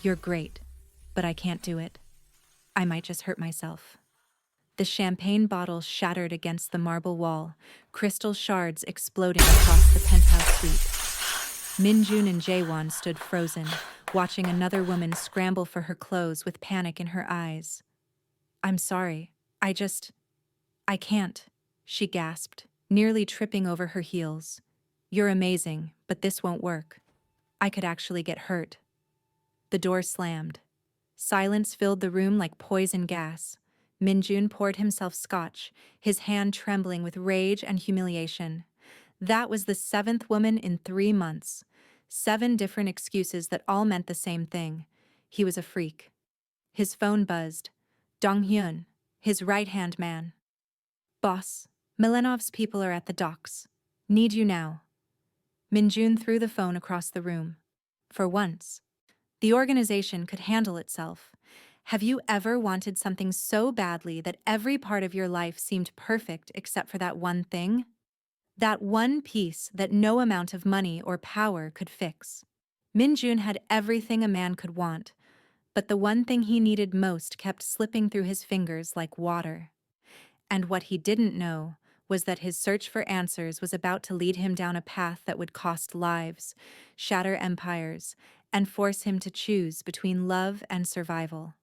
You're great, but I can't do it. I might just hurt myself. The champagne bottle shattered against the marble wall, crystal shards exploding across the penthouse suite. Minjun and Jaewon stood frozen, watching another woman scramble for her clothes with panic in her eyes. I'm sorry. I can't, she gasped, nearly tripping over her heels. You're amazing, but this won't work. I could actually get hurt. The door slammed. Silence filled the room like poison gas. Minjun poured himself scotch, his hand trembling with rage and humiliation. That was the seventh woman in 3 months. 7 different excuses that all meant the same thing. He was a freak. His phone buzzed. Dong-hyun, his right-hand man. Boss, Milenov's people are at the docks. Need you now. Minjun threw the phone across the room. For once, the organization could handle itself. Have you ever wanted something so badly that every part of your life seemed perfect except for that one thing? That one piece that no amount of money or power could fix. Minjun had everything a man could want, but the one thing he needed most kept slipping through his fingers like water. And what he didn't know was that his search for answers was about to lead him down a path that would cost lives, shatter empires, and force him to choose between love and survival.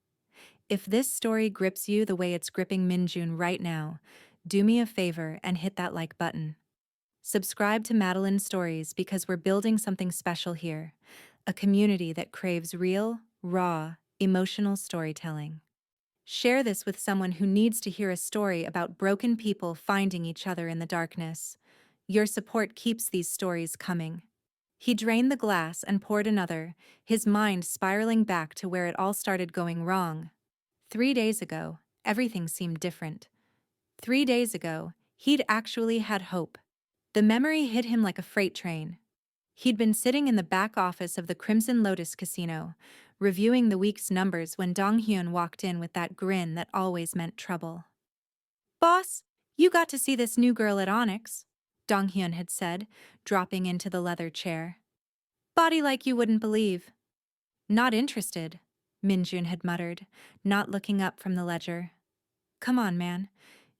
If this story grips you the way it's gripping Minjun right now, do me a favor and hit that like button. Subscribe to Madeline Stories because we're building something special here, a community that craves real, raw, emotional storytelling. Share this with someone who needs to hear a story about broken people finding each other in the darkness. Your support keeps these stories coming. He drained the glass and poured another, his mind spiraling back to where it all started going wrong. 3 days ago, everything seemed different. 3 days ago, he'd actually had hope. The memory hit him like a freight train. He'd been sitting in the back office of the Crimson Lotus Casino, reviewing the week's numbers when Dong-hyun walked in with that grin that always meant trouble. Boss, you got to see this new girl at Onyx, Dong-hyun had said, dropping into the leather chair. Body like you wouldn't believe. Not interested, Minjun had muttered, not looking up from the ledger. Come on, man.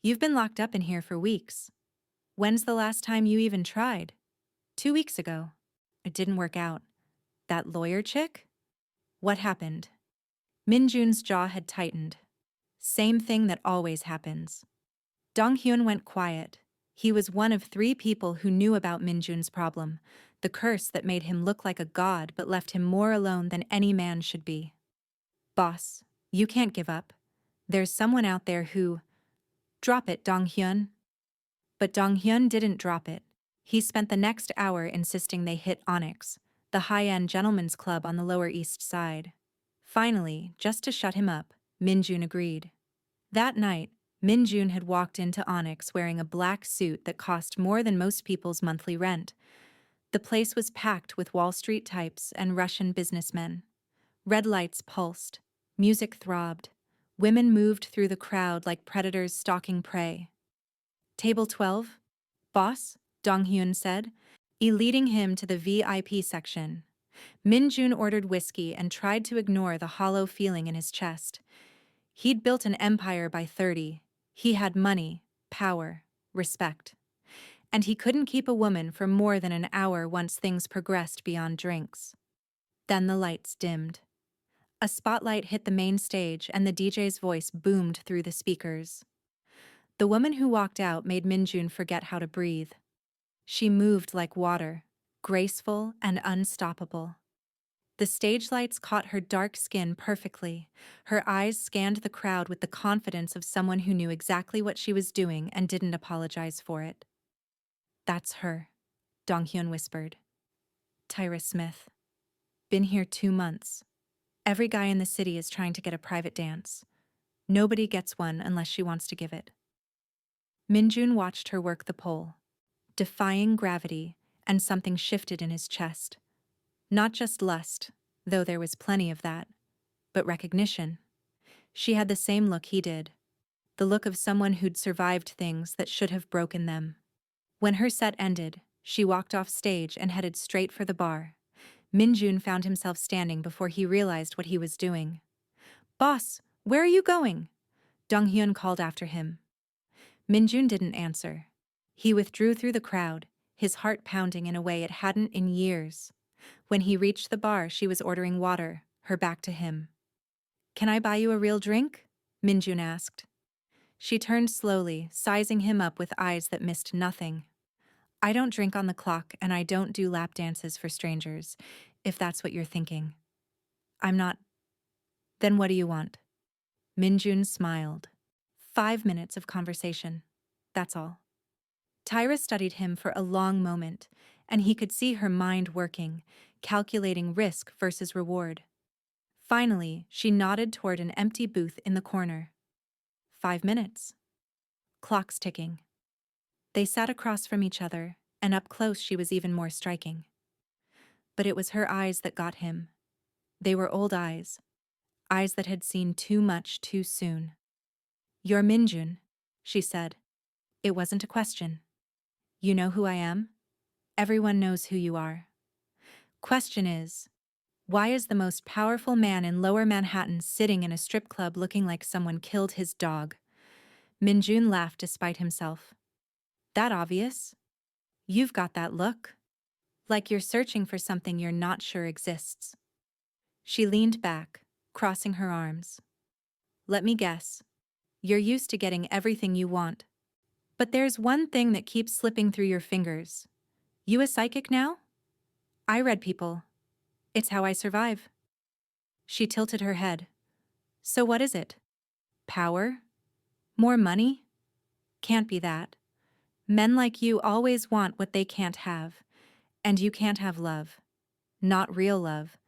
You've been locked up in here for weeks. When's the last time you even tried? 2 weeks ago. It didn't work out. That lawyer chick? What happened? Minjun's jaw had tightened. Same thing that always happens. Dong-hyun went quiet. He was one of 3 people who knew about Minjun's problem, the curse that made him look like a god but left him more alone than any man should be. Boss, you can't give up. There's someone out there who... Drop it, Dong-hyun. But Dong-hyun didn't drop it. He spent the next hour insisting they hit Onyx, the high-end gentlemen's club on the Lower East Side. Finally, just to shut him up, Minjun agreed. That night, Minjun had walked into Onyx wearing a black suit that cost more than most people's monthly rent. The place was packed with Wall Street types and Russian businessmen. Red lights pulsed, music throbbed, women moved through the crowd like predators stalking prey. Table 12? Boss? Dong-hyun said, leading him to the VIP section. Minjun ordered whiskey and tried to ignore the hollow feeling in his chest. He'd built an empire by 30. He had money, power, respect. And he couldn't keep a woman for more than an hour once things progressed beyond drinks. Then the lights dimmed. A spotlight hit the main stage and the DJ's voice boomed through the speakers. The woman who walked out made Minjun forget how to breathe. She moved like water, graceful and unstoppable. The stage lights caught her dark skin perfectly. Her eyes scanned the crowd with the confidence of someone who knew exactly what she was doing and didn't apologize for it. That's her, Dong-hyun whispered. Tyra Smith. Been here 2 months. Every guy in the city is trying to get a private dance. Nobody gets one unless she wants to give it. Minjun watched her work the pole, defying gravity, and something shifted in his chest. Not just lust, though there was plenty of that, but recognition. She had the same look he did, the look of someone who'd survived things that should have broken them. When her set ended, she walked off stage and headed straight for the bar. Minjun found himself standing before he realized what he was doing. "Boss, where are you going?" Donghyun called after him. Minjun didn't answer. He withdrew through the crowd, his heart pounding in a way it hadn't in years. When he reached the bar, she was ordering water, her back to him. "Can I buy you a real drink?" Minjun asked. She turned slowly, sizing him up with eyes that missed nothing. "I don't drink on the clock and I don't do lap dances for strangers, if that's what you're thinking." "I'm not." "Then what do you want?" Minjun smiled. 5 minutes of conversation. That's all. Tyra studied him for a long moment, and he could see her mind working, calculating risk versus reward. Finally, she nodded toward an empty booth in the corner. 5 minutes. Clocks ticking. They sat across from each other, and up close she was even more striking. But it was her eyes that got him. They were old eyes that had seen too much too soon. "You're Minjun," she said. It wasn't a question. "You know who I am?" "Everyone knows who you are." "Question is, why is the most powerful man in Lower Manhattan sitting in a strip club looking like someone killed his dog?" Minjun laughed despite himself. "That obvious? You've got that look. Like you're searching for something you're not sure exists." She leaned back, crossing her arms. "Let me guess. You're used to getting everything you want. But there's one thing that keeps slipping through your fingers. You a psychic now?" "I read people. It's how I survive." She tilted her head. "So what is it? Power? More money? Can't be that. Men like you always want what they can't have. And you can't have love. Not real love.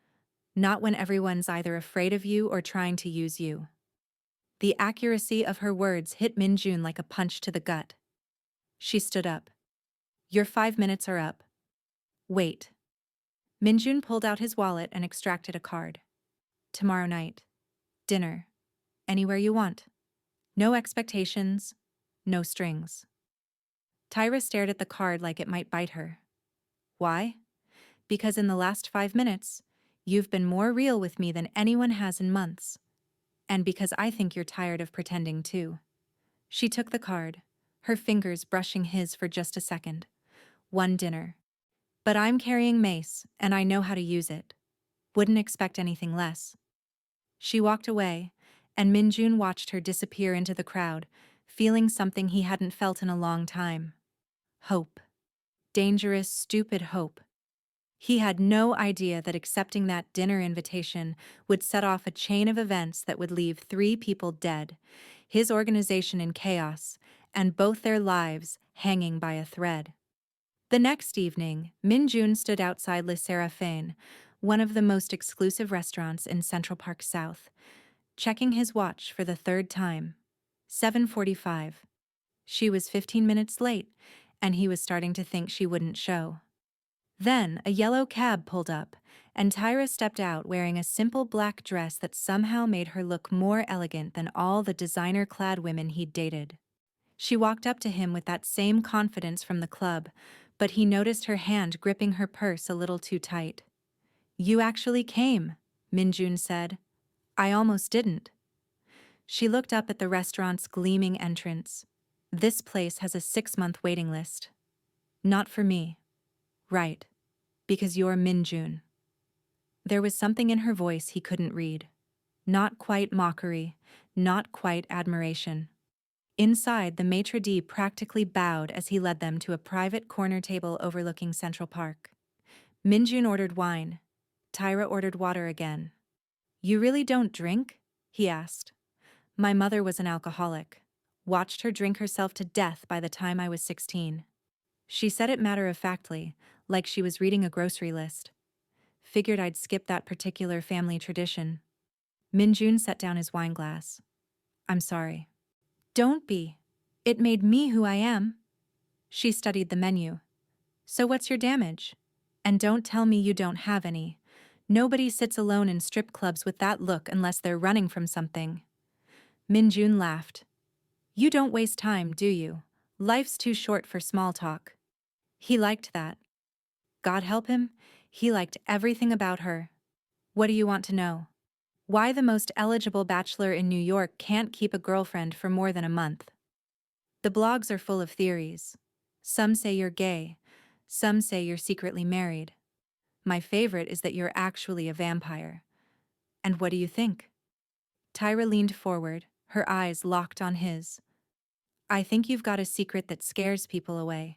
Not when everyone's either afraid of you or trying to use you." The accuracy of her words hit Minjun like a punch to the gut. She stood up. "Your 5 minutes are up." "Wait." Minjun pulled out his wallet and extracted a card. "Tomorrow night. Dinner. Anywhere you want. No expectations. No strings." Tyra stared at the card like it might bite her. "Why?" "Because in the last 5 minutes, you've been more real with me than anyone has in months. And because I think you're tired of pretending too." She took the card, her fingers brushing his for just a second. "One dinner. But I'm carrying mace, and I know how to use it. Wouldn't expect anything less." She walked away, and Minjun watched her disappear into the crowd, feeling something he hadn't felt in a long time. Hope. Dangerous, stupid hope. He had no idea that accepting that dinner invitation would set off a chain of events that would leave 3 people dead, his organization in chaos, and both their lives hanging by a thread. The next evening, Minjun stood outside Le Séraphin, one of the most exclusive restaurants in Central Park South, checking his watch for the third time. 7:45. She was 15 minutes late, and he was starting to think she wouldn't show. Then a yellow cab pulled up, and Tyra stepped out wearing a simple black dress that somehow made her look more elegant than all the designer-clad women he'd dated. She walked up to him with that same confidence from the club, but he noticed her hand gripping her purse a little too tight. "You actually came," Minjun said. "I almost didn't." She looked up at the restaurant's gleaming entrance. "This place has a 6-month waiting list." "Not for me." "Right. Because you're Minjun." There was something in her voice he couldn't read. Not quite mockery, not quite admiration. Inside, the maitre d' practically bowed as he led them to a private corner table overlooking Central Park. Minjun ordered wine. Tyra ordered water again. "You really don't drink?" he asked. "My mother was an alcoholic. Watched her drink herself to death by the time I was 16. She said it matter-of-factly, like she was reading a grocery list. Figured I'd skip that particular family tradition." Minjun set down his wine glass. "I'm sorry." "Don't be. It made me who I am." She studied the menu. "So what's your damage? And don't tell me you don't have any. Nobody sits alone in strip clubs with that look unless they're running from something." Minjun laughed. "You don't waste time, do you? Life's too short for small talk." He liked that. God help him, He liked everything about her. What do you want to know? Why the most eligible bachelor in New York can't keep a girlfriend for more than a month? The blogs are full of theories. Some say you're gay. Some say you're secretly married. My favorite is that you're actually a vampire. And what do you think? Tyra leaned forward, her eyes locked on his. I think you've got a secret that scares people away.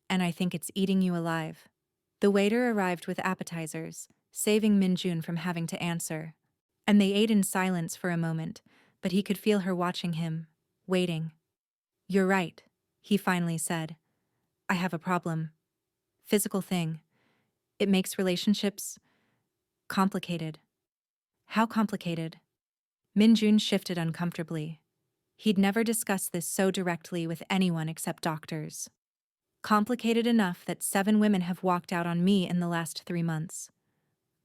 And I think it's eating you alive. The waiter arrived with appetizers, saving Minjun from having to answer. And they ate in silence for a moment, but he could feel her watching him, waiting. You're right, he finally said. I have a problem. Physical thing. It makes relationships complicated. How complicated? Minjun shifted uncomfortably. He'd never discussed this so directly with anyone except doctors. Complicated enough that 7 women have walked out on me in the last 3 months.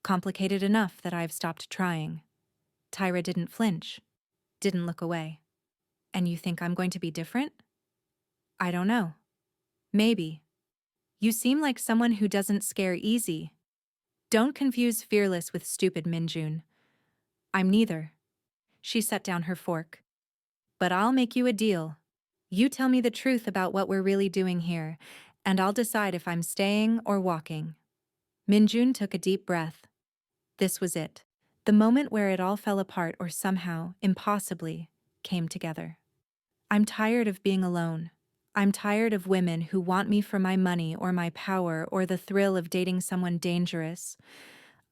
Complicated enough that I've stopped trying. Tyra didn't flinch, didn't look away. And you think I'm going to be different? I don't know. Maybe. You seem like someone who doesn't scare easy. Don't confuse fearless with stupid, Minjun. I'm neither. She set down her fork. But I'll make you a deal. You tell me the truth about what we're really doing here, and I'll decide if I'm staying or walking. Minjun took a deep breath. This was it. The moment where it all fell apart or somehow, impossibly, came together. I'm tired of being alone. I'm tired of women who want me for my money or my power or the thrill of dating someone dangerous.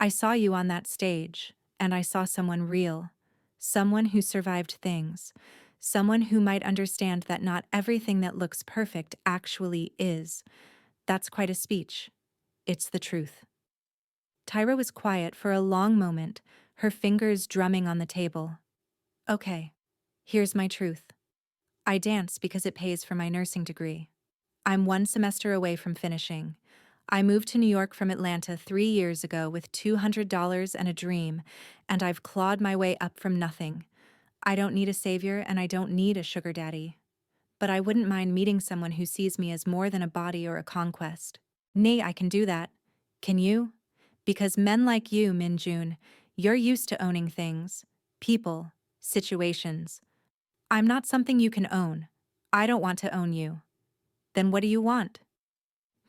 I saw you on that stage, and I saw someone real. Someone who survived things. Someone who might understand that not everything that looks perfect actually is. That's quite a speech. It's the truth. Tyra was quiet for a long moment, her fingers drumming on the table. Okay, here's my truth. I dance because it pays for my nursing degree. I'm 1 semester away from finishing. I moved to New York from Atlanta 3 years ago with $200 and a dream, and I've clawed my way up from nothing. I don't need a savior and I don't need a sugar daddy. But I wouldn't mind meeting someone who sees me as more than a body or a conquest. Nay, I can do that. Can you? Because men like you, Minjun, you're used to owning things, people, situations. I'm not something you can own. I don't want to own you. Then what do you want?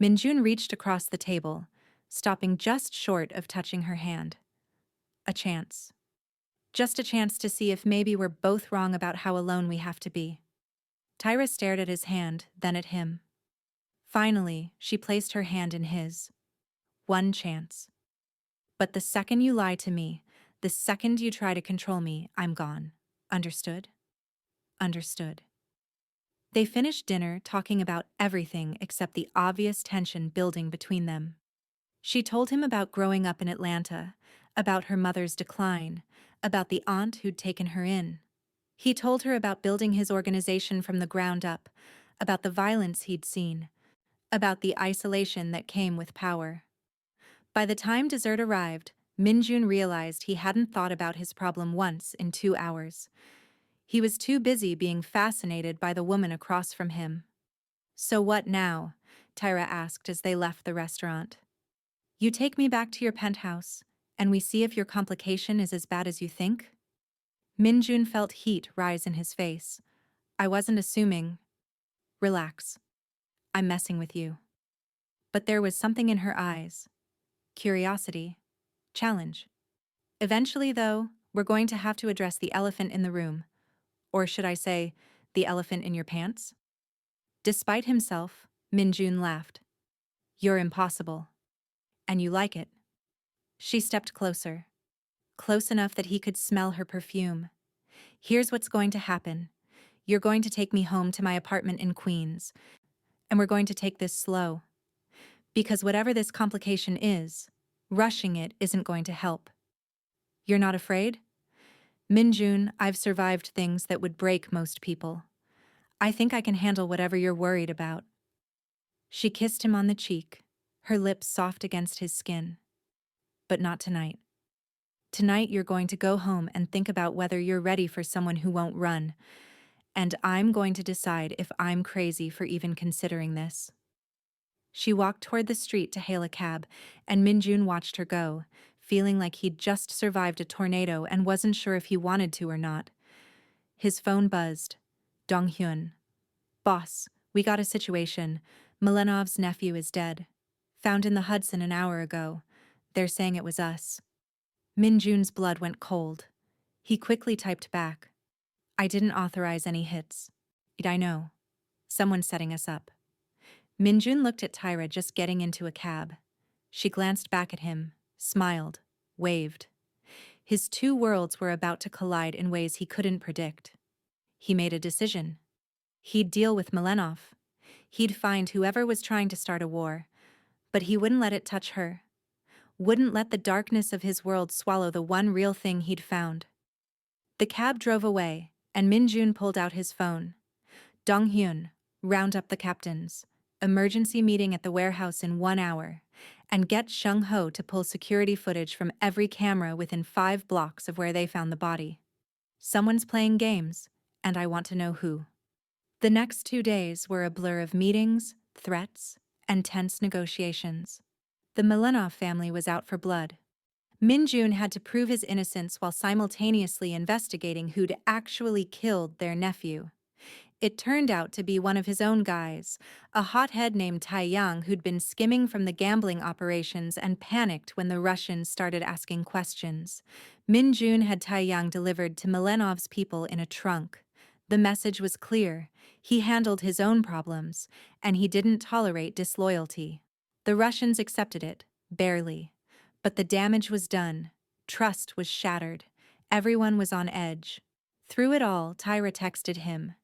Minjun reached across the table, stopping just short of touching her hand. A chance. Just a chance to see if maybe we're both wrong about how alone we have to be. Tyra stared at his hand, then at him. Finally, she placed her hand in his. 1 chance. But the second you lie to me, the second you try to control me, I'm gone. Understood? Understood. They finished dinner talking about everything except the obvious tension building between them. She told him about growing up in Atlanta, about her mother's decline, about the aunt who'd taken her in. He told her about building his organization from the ground up, about the violence he'd seen, about the isolation that came with power. By the time dessert arrived, Minjun realized he hadn't thought about his problem once in 2 hours. He was too busy being fascinated by the woman across from him. So what now? Tyra asked as they left the restaurant. You take me back to your penthouse, and we see if your complication is as bad as you think? Minjun felt heat rise in his face. I wasn't assuming. Relax. I'm messing with you. But there was something in her eyes. Curiosity. Challenge. Eventually, though, we're going to have to address the elephant in the room. Or should I say, the elephant in your pants? Despite himself, Minjun laughed. You're impossible. And you like it. She stepped closer. Close enough that he could smell her perfume. Here's what's going to happen. You're going to take me home to my apartment in Queens. And we're going to take this slow. Because whatever this complication is, rushing it isn't going to help. You're not afraid? Minjun, I've survived things that would break most people. I think I can handle whatever you're worried about. She kissed him on the cheek, her lips soft against his skin. But not tonight. Tonight you're going to go home and think about whether you're ready for someone who won't run. And I'm going to decide if I'm crazy for even considering this. She walked toward the street to hail a cab, and Minjun watched her go, feeling like he'd just survived a tornado and wasn't sure if he wanted to or not. His phone buzzed. Donghyun. Boss, we got a situation. Milenov's nephew is dead. Found in the Hudson an hour ago. They're saying it was us. Minjun's blood went cold. He quickly typed back. I didn't authorize any hits. I know. Someone's setting us up. Minjun looked at Tyra just getting into a cab. She glanced back at him, smiled, waved. His two worlds were about to collide in ways he couldn't predict. He made a decision. He'd deal with Milenov. He'd find whoever was trying to start a war, but he wouldn't let it touch her. Wouldn't let the darkness of his world swallow the one real thing he'd found. The cab drove away, and Minjun pulled out his phone. Donghyun, round up the captains. Emergency meeting at the warehouse in 1 hour, and get Shung Ho to pull security footage from every camera within 5 blocks of where they found the body. Someone's playing games, and I want to know who. The next 2 days were a blur of meetings, threats, and tense negotiations. The Milenov family was out for blood. Minjun had to prove his innocence while simultaneously investigating who'd actually killed their nephew. It turned out to be one of his own guys, a hothead named Taiyang who'd been skimming from the gambling operations and panicked when the Russians started asking questions. Minjun had Taiyang delivered to Milenov's people in a trunk. The message was clear. He handled his own problems, and he didn't tolerate disloyalty. The Russians accepted it, barely. But the damage was done. Trust was shattered. Everyone was on edge. Through it all, Tyra texted him.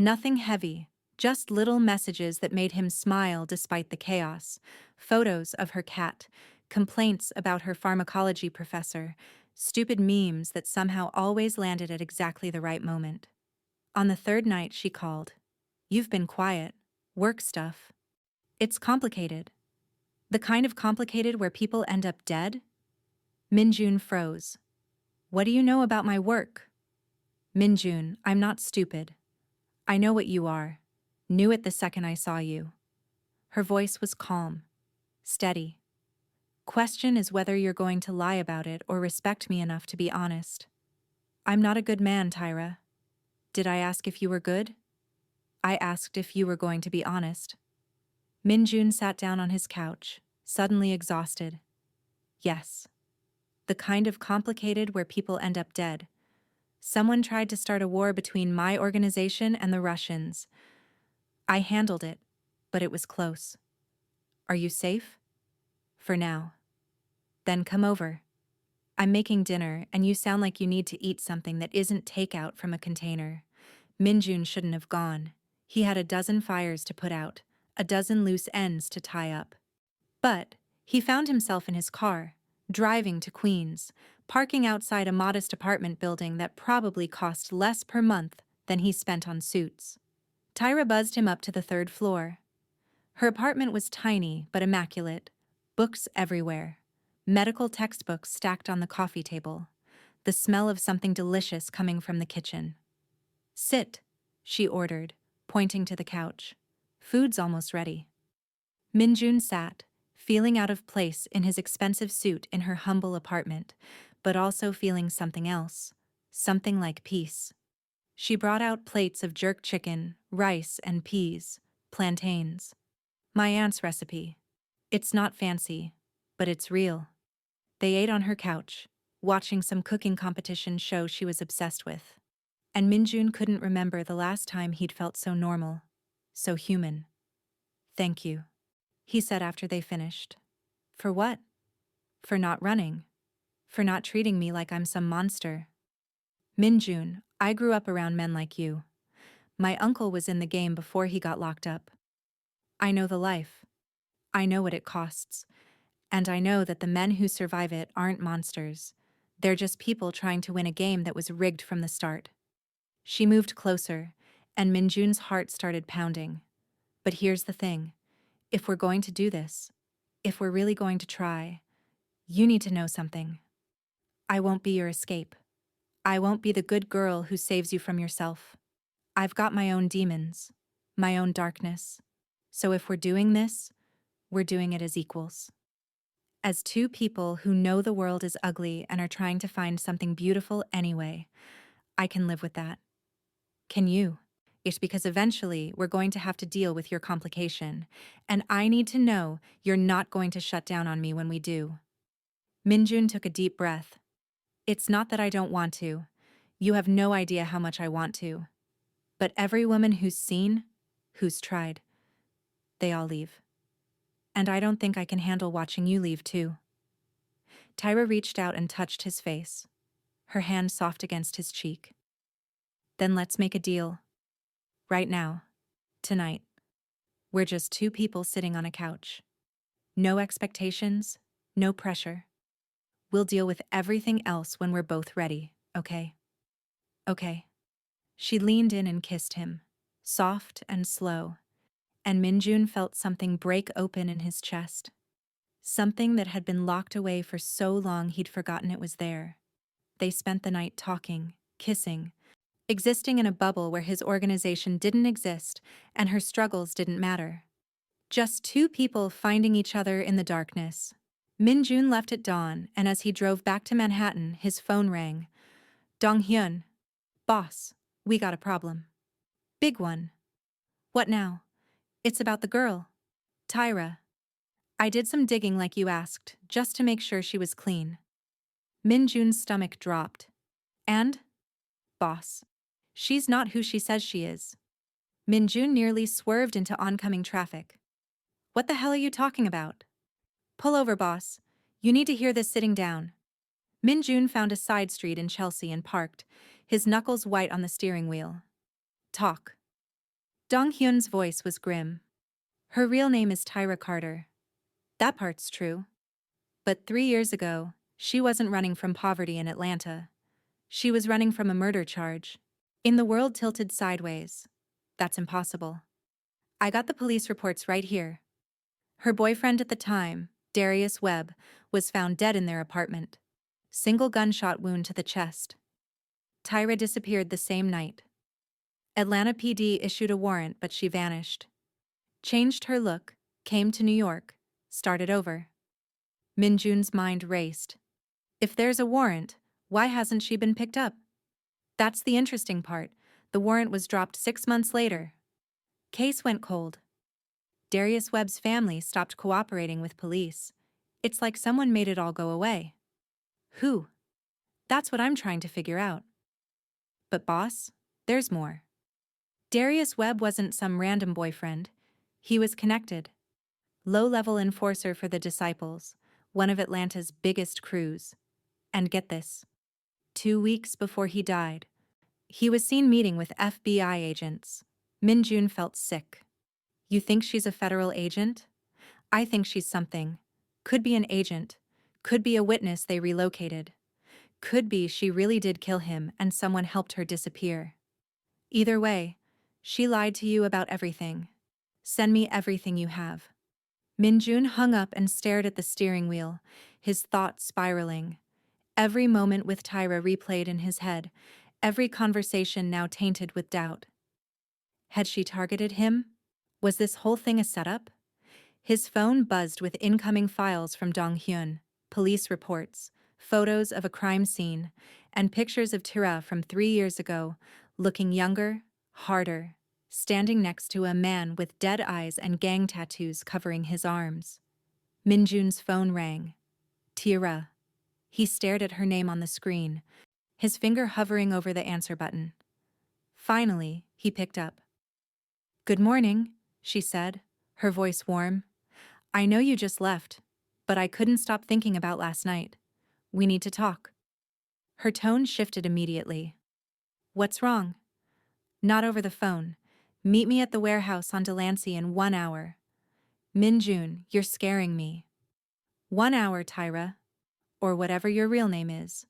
Nothing heavy, just little messages that made him smile despite the chaos. Photos of her cat, complaints about her pharmacology professor, stupid memes that somehow always landed at exactly the right moment. On the 3rd night she called. You've been quiet. Work stuff. It's complicated. The kind of complicated where people end up dead? Minjun froze. What do you know about my work? Minjun, I'm not stupid. I know what you are. Knew it the second I saw you. Her voice was calm, steady. Question is whether you're going to lie about it or respect me enough to be honest. I'm not a good man, Tyra. Did I ask if you were good? I asked if you were going to be honest. Minjun sat down on his couch, suddenly exhausted. Yes. The kind of complicated where people end up dead. Someone tried to start a war between my organization and the Russians. I handled it, but it was close. Are you safe? For now. Then come over. I'm making dinner, and you sound like you need to eat something that isn't takeout from a container. Minjun shouldn't have gone. He had a dozen fires to put out, a dozen loose ends to tie up. But he found himself in his car, driving to Queens, parking outside a modest apartment building that probably cost less per month than he spent on suits. Tyra buzzed him up to the 3rd floor. Her apartment was tiny but immaculate, books everywhere, medical textbooks stacked on the coffee table, the smell of something delicious coming from the kitchen. Sit, she ordered, pointing to the couch. Food's almost ready. Minjun sat, feeling out of place in his expensive suit in her humble apartment, but also feeling something else, something like peace. She brought out plates of jerk chicken, rice and peas, plantains. My aunt's recipe. It's not fancy, but it's real. They ate on her couch, watching some cooking competition show she was obsessed with. And Minjun couldn't remember the last time he'd felt so normal, so human. Thank you, he said after they finished. For what? For not running. For not treating me like I'm some monster. Minjun, I grew up around men like you. My uncle was in the game before he got locked up. I know the life. I know what it costs. And I know that the men who survive it aren't monsters. They're just people trying to win a game that was rigged from the start. She moved closer, and Minjun's heart started pounding. But here's the thing. If we're going to do this, if we're really going to try, you need to know something. I won't be your escape. I won't be the good girl who saves you from yourself. I've got my own demons, my own darkness. So if we're doing this, We're doing it as equals. As two people who know the world is ugly and are trying to find something beautiful anyway. I can live with that. Can you? It's because eventually we're going to have to deal with your complication, and I need to know you're not going to shut down on me when we do. Minjun took a deep breath. It's not that I don't want to. You have no idea how much I want to. But every woman who's seen, who's tried, they all leave. And I don't think I can handle watching you leave too. Tyra reached out and touched his face, her hand soft against his cheek. Then let's make a deal. Right now. Tonight. We're just two people sitting on a couch. No expectations, no pressure. We'll deal with everything else when we're both ready, okay? Okay. She leaned in and kissed him, soft and slow, and Minjun felt something break open in his chest. Something that had been locked away for so long he'd forgotten it was there. They spent the night talking, kissing, existing in a bubble where his organization didn't exist and her struggles didn't matter. Just two people finding each other in the darkness. Minjun left at dawn, and as he drove back to Manhattan, his phone rang. Dong-hyun. Boss, we got a problem. Big one. What now? It's about the girl. Tyra. I did some digging like you asked, just to make sure she was clean. Minjun's stomach dropped. And? Boss. She's not who she says she is. Minjun nearly swerved into oncoming traffic. What the hell are you talking about? Pull over, boss. You need to hear this sitting down. Minjun found a side street in Chelsea and parked, his knuckles white on the steering wheel. Talk. Dong-hyun's voice was grim. Her real name is Tyra Carter. That part's true. But 3 years ago, she wasn't running from poverty in Atlanta. She was running from a murder charge. In the world tilted sideways. That's impossible. I got the police reports right here. Her boyfriend at the time, Darius Webb, was found dead in their apartment. Single gunshot wound to the chest. Tyra disappeared the same night. Atlanta PD issued a warrant, but she vanished. Changed her look, came to New York, started over. Minjun's mind raced. If there's a warrant, why hasn't she been picked up? That's the interesting part. The warrant was dropped 6 months later. Case went cold. Darius Webb's family stopped cooperating with police. It's like someone made it all go away. Who? That's what I'm trying to figure out. But boss, there's more. Darius Webb wasn't some random boyfriend. He was connected. Low-level enforcer for the Disciples, one of Atlanta's biggest crews. And get this. 2 weeks before he died, he was seen meeting with FBI agents. Minjun felt sick. You think she's a federal agent? I think she's something. Could be an agent. Could be a witness they relocated. Could be she really did kill him and someone helped her disappear. Either way, she lied to you about everything. Send me everything you have. Minjun hung up and stared at the steering wheel, his thoughts spiraling. Every moment with Tyra replayed in his head, every conversation now tainted with doubt. Had she targeted him? Was this whole thing a setup? His phone buzzed with incoming files from Dong-hyun, police reports, photos of a crime scene, and pictures of Tyra from 3 years ago, looking younger, harder, standing next to a man with dead eyes and gang tattoos covering his arms. Minjun's phone rang. Tyra. He stared at her name on the screen, his finger hovering over the answer button. Finally, he picked up. Good morning, she said, her voice warm. I know you just left, but I couldn't stop thinking about last night. We need to talk. Her tone shifted immediately. What's wrong? Not over the phone. Meet me at the warehouse on Delancey in 1 hour. Minjun, you're scaring me. 1 hour, Tyra. Or whatever your real name is.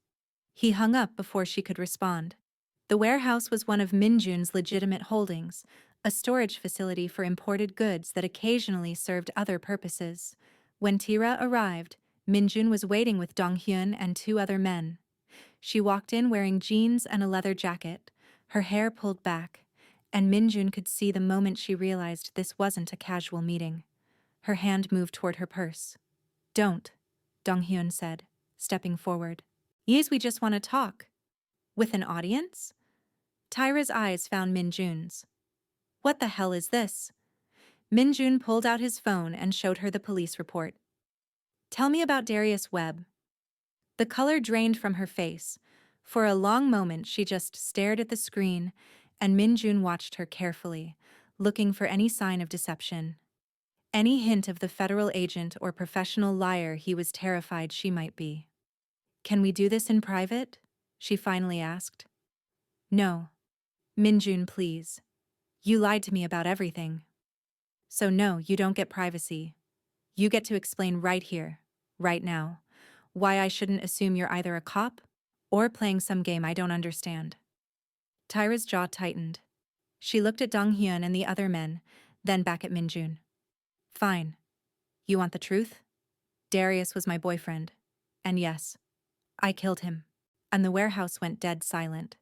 He hung up before she could respond. The warehouse was one of Minjun's legitimate holdings, a storage facility for imported goods that occasionally served other purposes. When Tyra arrived, Minjun was waiting with Dong-hyun and 2 other men. She walked in wearing jeans and a leather jacket, her hair pulled back, and Minjun could see the moment she realized this wasn't a casual meeting. Her hand moved toward her purse. Don't, Dong-hyun said, stepping forward. Yes, we just want to talk. With an audience? Tyra's eyes found Min-jun's. What the hell is this? Min-jun pulled out his phone and showed her the police report. Tell me about Darius Webb. The color drained from her face. For a long moment she just stared at the screen, and Min-jun watched her carefully, looking for any sign of deception. Any hint of the federal agent or professional liar he was terrified she might be. Can we do this in private? She finally asked. No. Min-jun, please. You lied to me about everything. So no, you don't get privacy. You get to explain right here, right now, why I shouldn't assume you're either a cop or playing some game I don't understand. Tyra's jaw tightened. She looked at Dong-hyun and the other men, then back at Min-jun. Fine. You want the truth? Darius was my boyfriend. And yes, I killed him. And the warehouse went dead silent.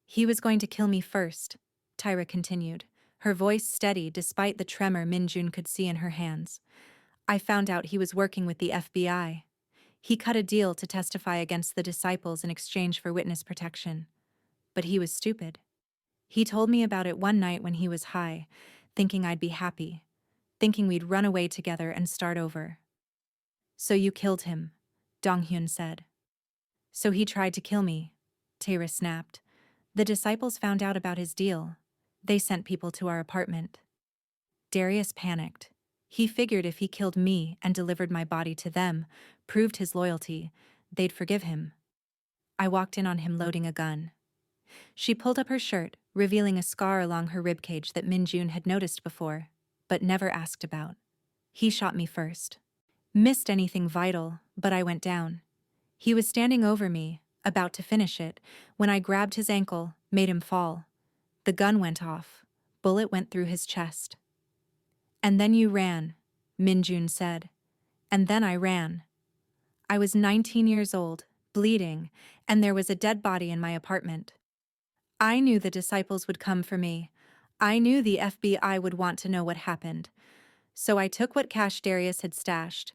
He was going to kill me first, Tyra continued, her voice steady despite the tremor Min-jun could see in her hands. I found out he was working with the FBI. He cut a deal to testify against the disciples in exchange for witness protection. But he was stupid. He told me about it one night when he was high, thinking I'd be happy, thinking we'd run away together and start over. So you killed him, Dong-hyun said. So he tried to kill me, Tyra snapped. The disciples found out about his deal. They sent people to our apartment. Darius panicked. He figured if he killed me and delivered my body to them, proved his loyalty, they'd forgive him. I walked in on him loading a gun. She pulled up her shirt, revealing a scar along her ribcage that Min-jun had noticed before, but never asked about. He shot me first. Missed anything vital, but I went down. He was standing over me, about to finish it, when I grabbed his ankle, made him fall. The gun went off. Bullet went through his chest. And then you ran, Min-jun said. And then I ran. I was 19 years old, bleeding, and there was a dead body in my apartment. I knew the disciples would come for me. I knew the FBI would want to know what happened. So I took what cash Darius had stashed,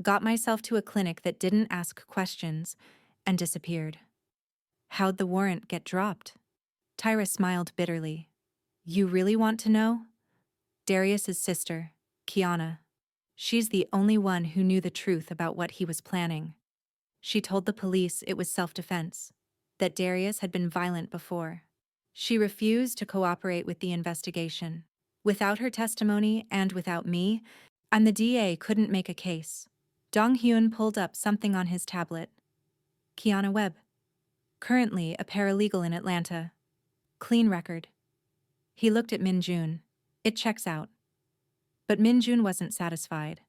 got myself to a clinic that didn't ask questions, and disappeared. How'd the warrant get dropped? Tyra smiled bitterly. You really want to know? Darius's sister, Kiana. She's the only one who knew the truth about what he was planning. She told the police it was self-defense, that Darius had been violent before. She refused to cooperate with the investigation. Without her testimony and without me, and the DA couldn't make a case. Dong-hyun pulled up something on his tablet. Kiana Webb. Currently a paralegal in Atlanta. Clean record. He looked at Min-jun. It checks out. But Min-jun wasn't satisfied.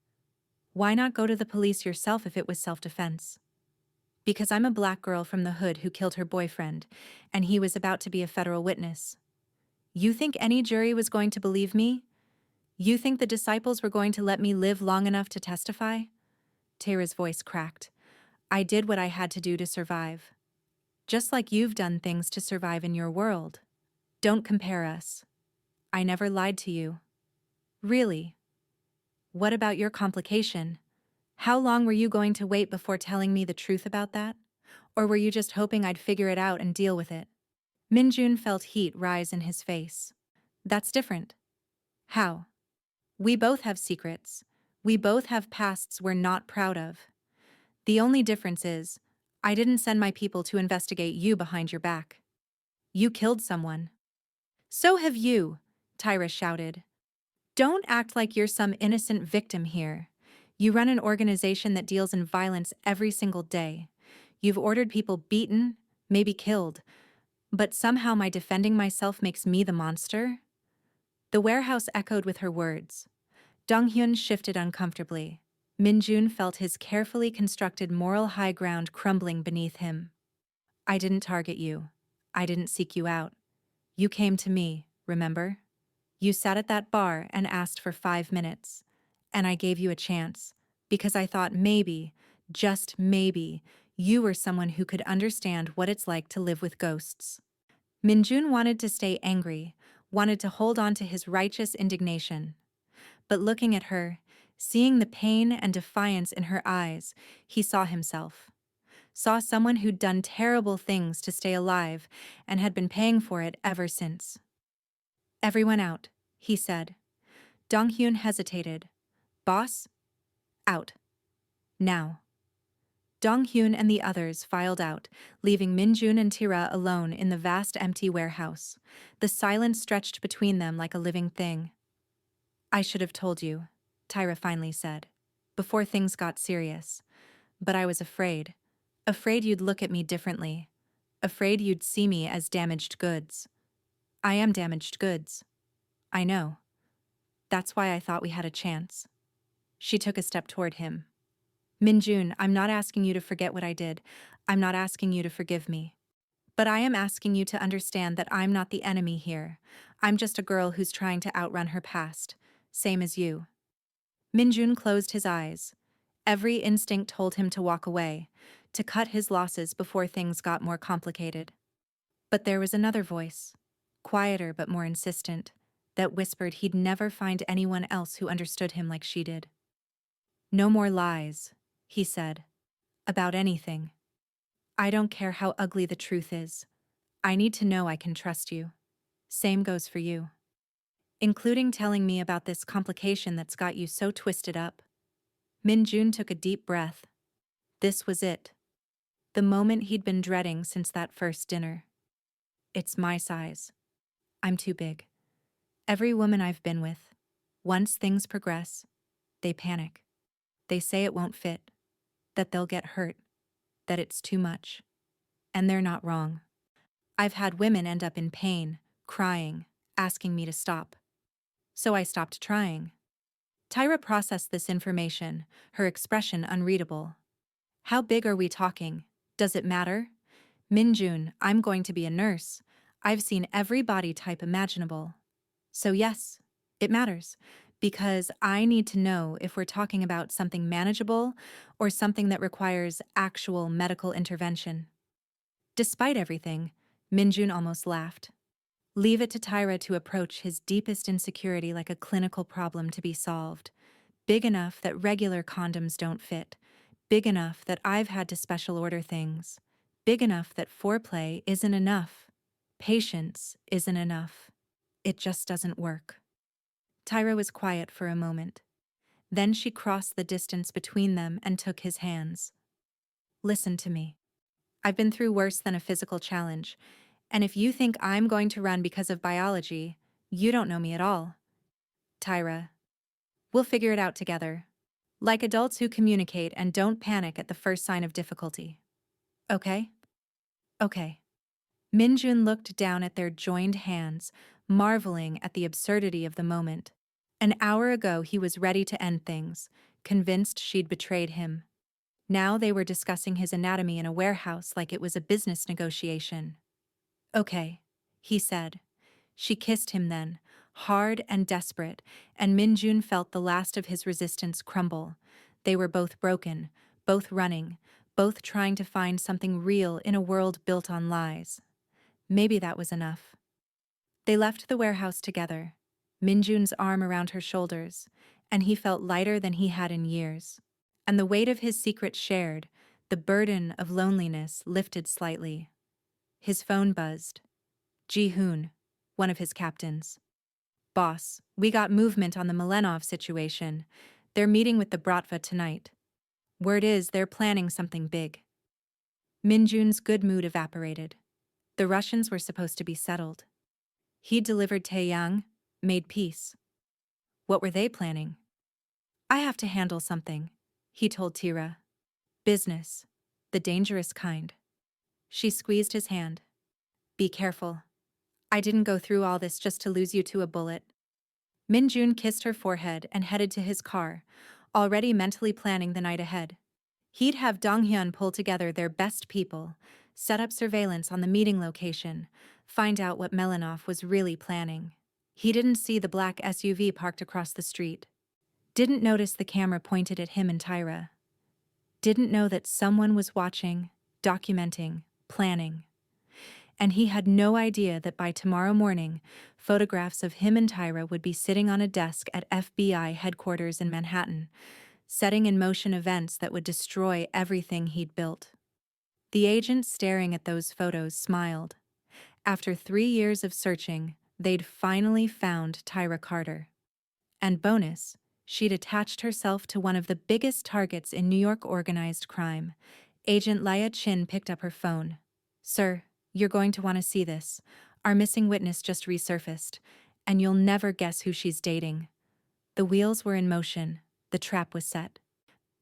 Why not go to the police yourself if it was self-defense? Because I'm a black girl from the hood who killed her boyfriend, and he was about to be a federal witness. You think any jury was going to believe me? You think the disciples were going to let me live long enough to testify? Tyra's voice cracked. I did what I had to do to survive. Just like you've done things to survive in your world. Don't compare us. I never lied to you. Really? What about your complication? How long were you going to wait before telling me the truth about that? Or were you just hoping I'd figure it out and deal with it? Min-jun felt heat rise in his face. That's different. How? We both have secrets. We both have pasts we're not proud of. The only difference is, I didn't send my people to investigate you behind your back. You killed someone. So have you, Tyra shouted. Don't act like you're some innocent victim here. You run an organization that deals in violence every single day. You've ordered people beaten, maybe killed. But somehow my defending myself makes me the monster? The warehouse echoed with her words. Dong-hyun shifted uncomfortably. Min-jun felt his carefully constructed moral high ground crumbling beneath him. I didn't target you. I didn't seek you out. You came to me, remember? You sat at that bar and asked for 5 minutes. And I gave you a chance, because I thought maybe, just maybe, you were someone who could understand what it's like to live with ghosts. Min-jun wanted to stay angry, wanted to hold on to his righteous indignation. But looking at her, Seeing the pain and defiance in her eyes, he saw himself. Saw someone who'd done terrible things to stay alive and had been paying for it ever since. "Everyone out," he said. Dong-hyun hesitated. "Boss? Out. Now." Dong-hyun and the others filed out, leaving Min-jun and Tira alone in the vast empty warehouse. The silence stretched between them like a living thing. "I should have told you," Tyra finally said, "before things got serious. But I was afraid. Afraid you'd look at me differently. Afraid you'd see me as damaged goods. I am damaged goods. I know. That's why I thought we had a chance." She took a step toward him. "Min-jun, I'm not asking you to forget what I did. I'm not asking you to forgive me. But I am asking you to understand that I'm not the enemy here. I'm just a girl who's trying to outrun her past. Same as you." Min-jun closed his eyes. Every instinct told him to walk away, to cut his losses before things got more complicated. But there was another voice, quieter but more insistent, that whispered he'd never find anyone else who understood him like she did. "No more lies," he said. "About anything. I don't care how ugly the truth is. I need to know I can trust you. Same goes for you. Including telling me about this complication that's got you so twisted up." Min-jun took a deep breath. This was it. The moment he'd been dreading since that first dinner. "It's my size. I'm too big. Every woman I've been with, once things progress, they panic. They say it won't fit, that they'll get hurt, that it's too much. And they're not wrong. I've had women end up in pain, crying, asking me to stop. So I stopped trying." Tyra processed this information, her expression unreadable. "How big are we talking? Does it matter?" "Min-jun, I'm going to be a nurse. I've seen every body type imaginable. So yes, it matters. Because I need to know if we're talking about something manageable or something that requires actual medical intervention." Despite everything, Min-jun almost laughed. Leave it to Tyra to approach his deepest insecurity like a clinical problem to be solved. Big enough that regular condoms don't fit. Big enough that I've had to special order things. Big enough that foreplay isn't enough. Patience isn't enough. It just doesn't work. Tyra was quiet for a moment. Then she crossed the distance between them and took his hands. "Listen to me. I've been through worse than a physical challenge, and if you think I'm going to run because of biology, you don't know me at all. Tyra, we'll figure it out together. Like adults who communicate and don't panic at the first sign of difficulty. Okay?" "Okay." Min-jun looked down at their joined hands, marveling at the absurdity of the moment. An hour ago he was ready to end things, convinced she'd betrayed him. Now they were discussing his anatomy in a warehouse like it was a business negotiation. "Okay," he said. She kissed him then, hard and desperate, and Min-jun felt the last of his resistance crumble. They were both broken, both running, both trying to find something real in a world built on lies. Maybe that was enough. They left the warehouse together, Min-jun's arm around her shoulders, and he felt lighter than he had in years. And the weight of his secret shared, the burden of loneliness lifted slightly. His phone buzzed. Ji-hoon, one of his captains. "Boss, we got movement on the Milenov situation. They're meeting with the Bratva tonight. Word is they're planning something big." Min-jun's good mood evaporated. The Russians were supposed to be settled. He delivered Taeyang, made peace. What were they planning? "I have to handle something," he told Tira. "Business. The dangerous kind." She squeezed his hand. "Be careful. I didn't go through all this just to lose you to a bullet." Min-jun kissed her forehead and headed to his car, already mentally planning the night ahead. He'd have Dong-hyun pull together their best people, set up surveillance on the meeting location, find out what Melanov was really planning. He didn't see the black SUV parked across the street. Didn't notice the camera pointed at him and Tyra. Didn't know that someone was watching, documenting, planning. And he had no idea that by tomorrow morning, photographs of him and Tyra would be sitting on a desk at FBI headquarters in Manhattan, setting in motion events that would destroy everything he'd built. The agent staring at those photos smiled. After 3 years of searching, they'd finally found Tyra Carter. And bonus, she'd attached herself to one of the biggest targets in New York organized crime. Agent Leah Chin picked up her phone. "Sir, you're going to want to see this. Our missing witness just resurfaced, and you'll never guess who she's dating." The wheels were in motion. The trap was set.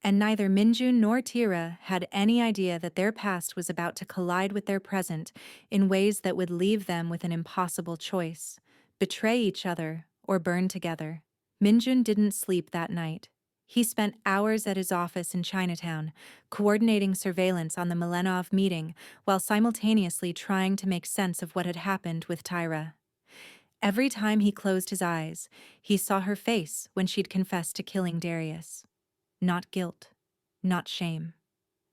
And neither Minjun nor Tira had any idea that their past was about to collide with their present in ways that would leave them with an impossible choice: betray each other or burn together. Minjun didn't sleep that night. He spent hours at his office in Chinatown, coordinating surveillance on the Milenov meeting while simultaneously trying to make sense of what had happened with Tyra. Every time he closed his eyes, he saw her face when she'd confessed to killing Darius. Not guilt, not shame,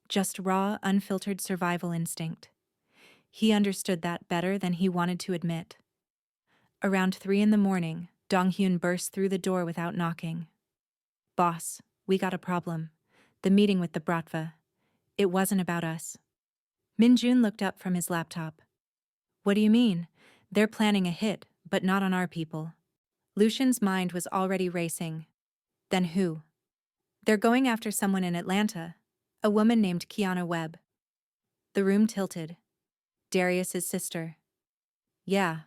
just raw, unfiltered survival instinct. He understood that better than he wanted to admit. Around 3 in the morning, Dong-hyun burst through the door without knocking. "Boss, we got a problem. The meeting with the Bratva. It wasn't about us." Min-jun looked up from his laptop. "What do you mean? They're planning a hit, but not on our people." Lucian's mind was already racing. Then who? "They're going after someone in Atlanta, a woman named Kiana Webb." The room tilted. "Darius's sister." "Yeah.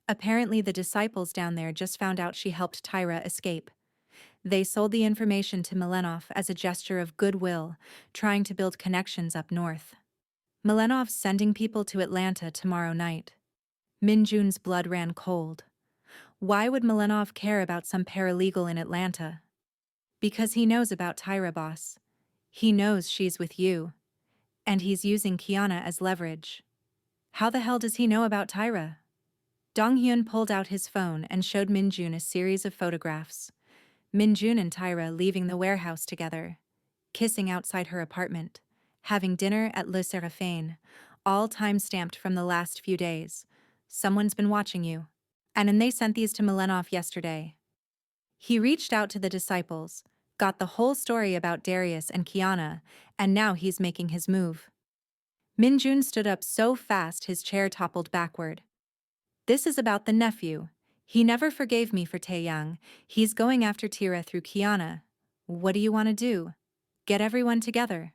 Apparently the disciples down there just found out she helped Tyra escape. They sold the information to Milenov as a gesture of goodwill, trying to build connections up north. Milenov's sending people to Atlanta tomorrow night." Min-jun's blood ran cold. Why would Milenov care about some paralegal in Atlanta? Because he knows about Tyra, boss. He knows she's with you. And he's using Kiana as leverage. How the hell does he know about Tyra? Dong-hyun pulled out his phone and showed Min-jun a series of photographs. Min-jun and Tyra leaving the warehouse together, kissing outside her apartment, having dinner at Le Séraphin, all time-stamped from the last few days. Someone's been watching you. And they sent these to Milenov yesterday. He reached out to the disciples, got the whole story about Darius and Kiana, and now he's making his move. Min-jun stood up so fast his chair toppled backward. "This is about the nephew. He never forgave me for Taeyang. He's going after Tira through Kiana. What do you want to do? Get everyone together.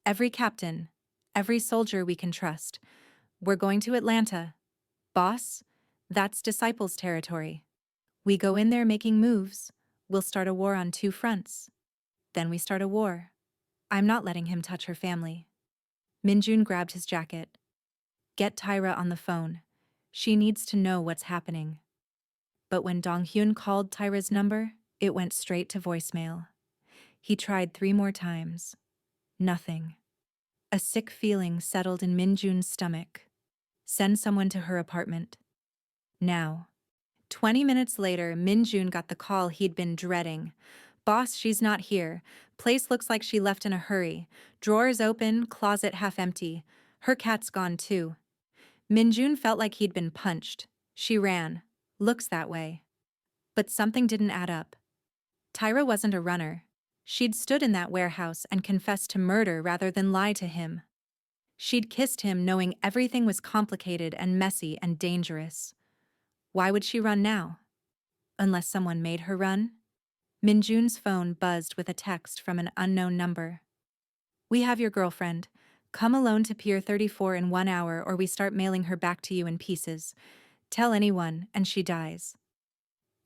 Every captain. Every soldier we can trust. We're going to Atlanta. Boss, that's disciples' territory. We go in there making moves. We'll start a war on 2 fronts. Then we start a war. I'm not letting him touch her family." Min-jun grabbed his jacket. "Get Tyra on the phone. She needs to know what's happening." But when Dong-hyun called Tyra's number, it went straight to voicemail. He tried 3 more times. Nothing. A sick feeling settled in Min-jun's stomach. Send someone to her apartment. Now. 20 minutes later, Min-jun got the call he'd been dreading. "Boss, she's not here. Place looks like she left in a hurry. Drawers open, closet half empty. Her cat's gone too." Min-jun felt like he'd been punched. She ran. Looks that way. But something didn't add up. Tyra wasn't a runner. She'd stood in that warehouse and confessed to murder rather than lie to him. She'd kissed him knowing everything was complicated and messy and dangerous. Why would she run now? Unless someone made her run? Min-jun's phone buzzed with a text from an unknown number. "We have your girlfriend. Come alone to Pier 34 in 1 hour or we start mailing her back to you in pieces. Tell anyone and she dies."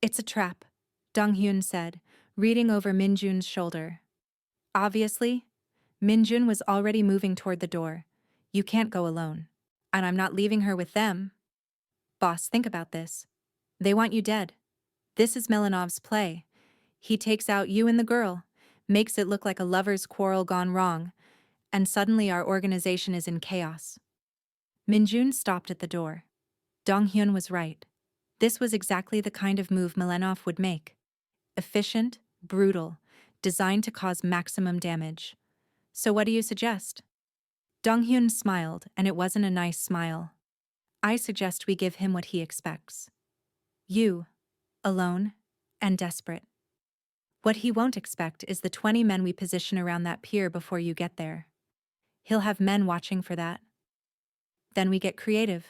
"It's a trap," Dong-hyun said, reading over Min-jun's shoulder. Obviously, Min-jun was already moving toward the door. "You can't go alone. And I'm not leaving her with them." "Boss, think about this. They want you dead. This is Milenov's play. He takes out you and the girl, makes it look like a lover's quarrel gone wrong, and suddenly our organization is in chaos." Min-jun stopped at the door. Dong-hyun was right. This was exactly the kind of move Milenov would make. Efficient, brutal, designed to cause maximum damage. "So what do you suggest?" Dong-hyun smiled, and it wasn't a nice smile. I suggest we give him what he expects. You, alone, and desperate. What he won't expect is the 20 men we position around that pier before you get there. He'll have men watching for that. Then we get creative.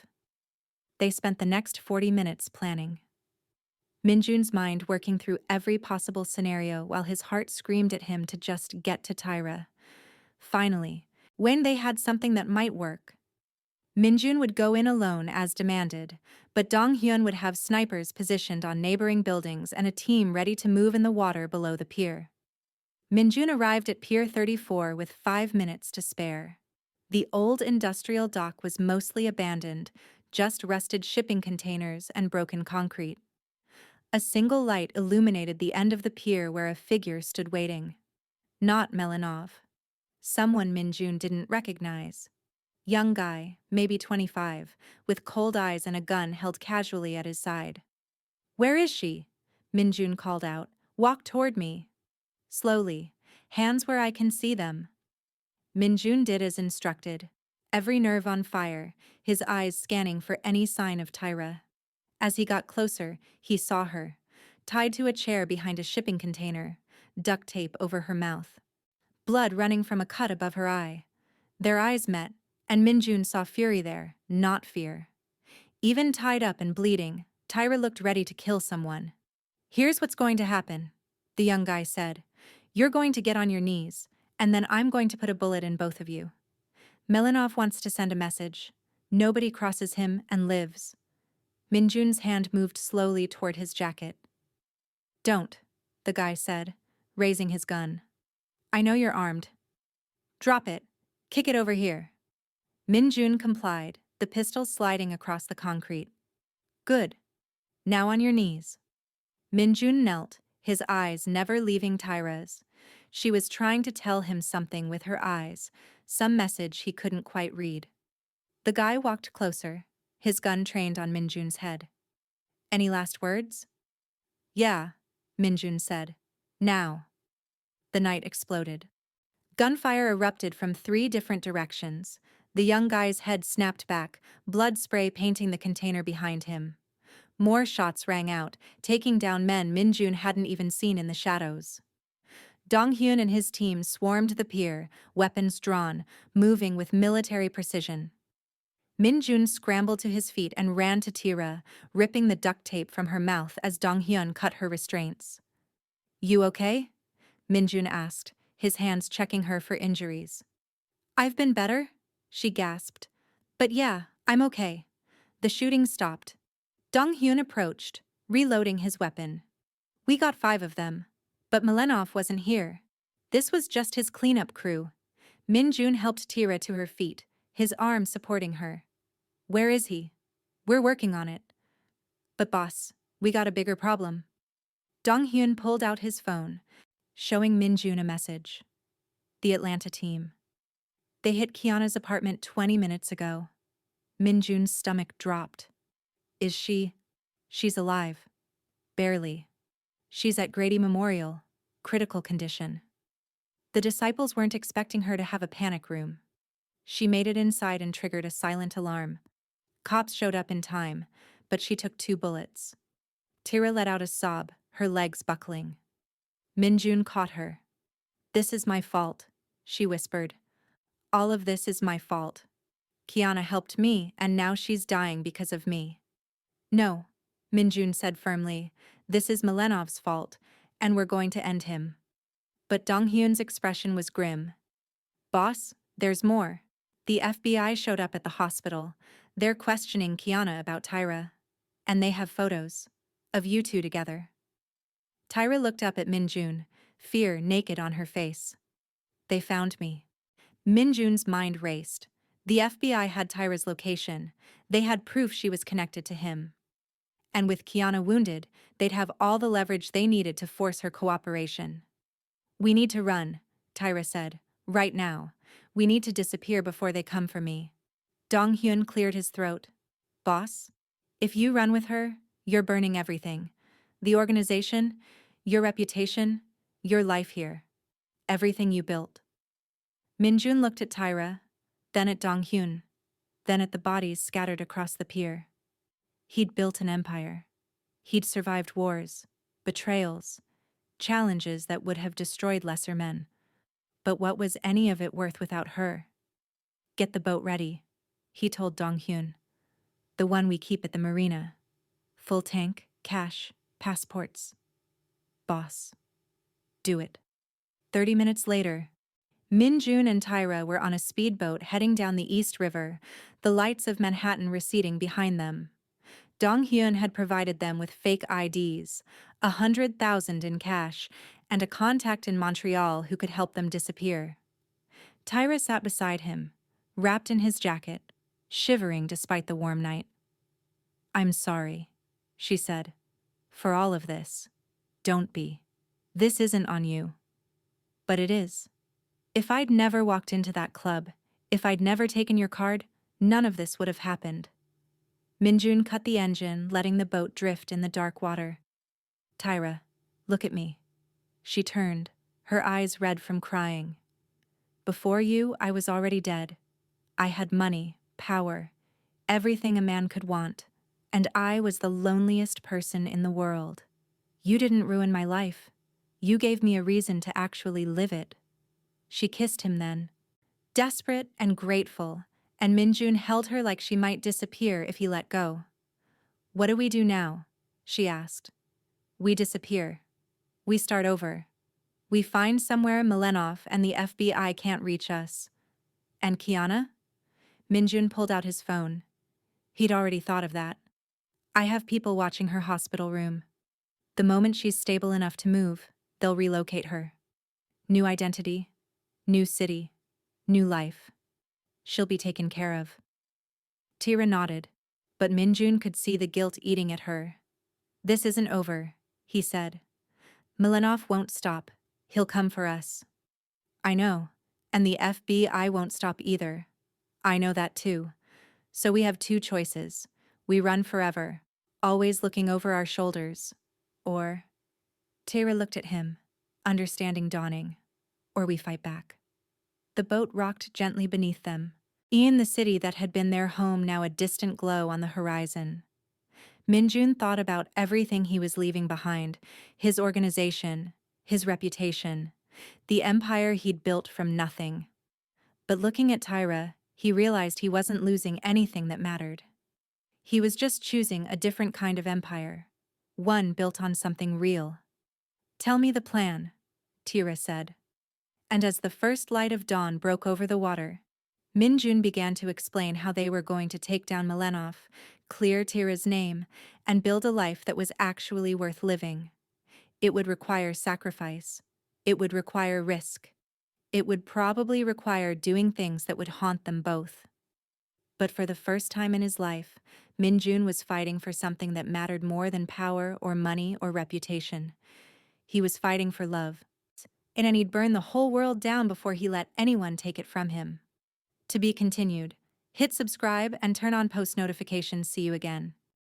They spent the next 40 minutes planning. Minjun's mind working through every possible scenario while his heart screamed at him to just get to Tyra. Finally, when they had something that might work. Minjun would go in alone as demanded, but Dong-hyun would have snipers positioned on neighboring buildings and a team ready to move in the water below the pier. Minjun arrived at Pier 34 with 5 minutes to spare. The old industrial dock was mostly abandoned, just rusted shipping containers and broken concrete. A single light illuminated the end of the pier where a figure stood waiting. Not Melanov. Someone Minjun didn't recognize. Young guy, maybe 25, with cold eyes and a gun held casually at his side. "Where is she?" Minjun called out. "Walk toward me." Slowly, hands where I can see them. Minjun did as instructed, every nerve on fire, his eyes scanning for any sign of Tyra. As he got closer, he saw her, tied to a chair behind a shipping container, duct tape over her mouth. Blood running from a cut above her eye. Their eyes met, and Minjun saw fury there, not fear. Even tied up and bleeding, Tyra looked ready to kill someone. "Here's what's going to happen," the young guy said. "You're going to get on your knees, and then I'm going to put a bullet in both of you. Melanov wants to send a message. Nobody crosses him and lives." Minjun's hand moved slowly toward his jacket. "Don't," the guy said, raising his gun. "I know you're armed. Drop it. Kick it over here." Minjun complied, the pistol sliding across the concrete. "Good. Now on your knees." Minjun knelt, his eyes never leaving Tyra's. She was trying to tell him something with her eyes, some message he couldn't quite read. The guy walked closer, his gun trained on Minjun's head. "Any last words?" "Yeah," Minjun said. "Now." The night exploded. Gunfire erupted from 3 different directions. The young guy's head snapped back, blood spray painting the container behind him. More shots rang out, taking down men Minjun hadn't even seen in the shadows. Dong-hyun and his team swarmed the pier, weapons drawn, moving with military precision. Minjun scrambled to his feet and ran to Tira, ripping the duct tape from her mouth as Dong-hyun cut her restraints. "You okay?" Minjun asked, his hands checking her for injuries. "I've been better," she gasped. "But yeah, I'm okay." The shooting stopped. Dong-hyun approached, reloading his weapon. "We got 5 of them. But Melanov wasn't here. This was just his cleanup crew." Minjun helped Tira to her feet, his arm supporting her. "Where is he?" "We're working on it." "But boss, we got a bigger problem." Dong-hyun pulled out his phone, showing Minjun a message. "The Atlanta team. They hit Kiana's apartment 20 minutes ago." Minjun's stomach dropped. "Is she?" "She's alive. Barely. She's at Grady Memorial, critical condition." The disciples weren't expecting her to have a panic room. She made it inside and triggered a silent alarm. Cops showed up in time, but she took 2 bullets. Tira let out a sob, her legs buckling. Minjun caught her. "This is my fault," she whispered. "All of this is my fault. Kiana helped me, and now she's dying because of me." "No," Minjun said firmly, "this is Melenov's fault, and we're going to end him." But Dong-hyun's expression was grim. "Boss, there's more. The FBI showed up at the hospital. They're questioning Kiana about Tyra. And they have photos. Of you 2 together." Tyra looked up at Minjun, fear naked on her face. "They found me." Minjun's mind raced. The FBI had Tyra's location. They had proof she was connected to him. And with Kiana wounded, they'd have all the leverage they needed to force her cooperation. "We need to run," Tyra said. "Right now. We need to disappear before they come for me." Dong-hyun cleared his throat. "Boss? If you run with her, you're burning everything. The organization, your reputation, your life here. Everything you built." Minjun looked at Tyra, then at Dong-hyun. then at the bodies scattered across the pier. He'd built an empire. He'd survived wars, betrayals, challenges that would have destroyed lesser men. But what was any of it worth without her? Get the boat ready, he told Dong-hyun. The one we keep at the marina. Full tank, cash, passports. Boss. Do it. 30 minutes later, Min-jun and Tyra were on a speedboat heading down the East River, the lights of Manhattan receding behind them. Dong-hyun had provided them with fake IDs, 100,000 in cash, and a contact in Montreal who could help them disappear. Tyra sat beside him, wrapped in his jacket, shivering despite the warm night. "I'm sorry," she said, "for all of this. Don't be. This isn't on you." But it is. If I'd never walked into that club, if I'd never taken your card, none of this would have happened. Min-jun cut the engine, letting the boat drift in the dark water. "Tyra, look at me." She turned, her eyes red from crying. "Before you, I was already dead. I had money, power, everything a man could want, and I was the loneliest person in the world. You didn't ruin my life. You gave me a reason to actually live it." She kissed him then, desperate and grateful, and Min-jun held her like she might disappear if he let go. "What do we do now?" she asked. "We disappear. We start over. We find somewhere Milenov and the FBI can't reach us." "And Kiana?" Min-jun pulled out his phone. He'd already thought of that. "I have people watching her hospital room. The moment she's stable enough to move, they'll relocate her. New identity, new city, new life. She'll be taken care of." Tira nodded, but Min-jun could see the guilt eating at her. "This isn't over," he said. "Milenov won't stop. He'll come for us." "I know, and the FBI won't stop either. I know that too. So we have two choices. We run forever, always looking over our shoulders. Or..." Tira looked at him, understanding dawning. "Or we fight back." The boat rocked gently beneath them. In the city that had been their home, now a distant glow on the horizon. Min-jun thought about everything he was leaving behind, his organization, his reputation, the empire he'd built from nothing. But looking at Tyra, he realized he wasn't losing anything that mattered. He was just choosing a different kind of empire, one built on something real. "Tell me the plan," Tyra said. And as the first light of dawn broke over the water, Min-jun began to explain how they were going to take down Milenov, clear Tira's name, and build a life that was actually worth living. It would require sacrifice. It would require risk. It would probably require doing things that would haunt them both. But for the first time in his life, Min-jun was fighting for something that mattered more than power or money or reputation. He was fighting for love. And he'd burn the whole world down before he let anyone take it from him. To be continued. Hit subscribe and turn on post notifications. See you again.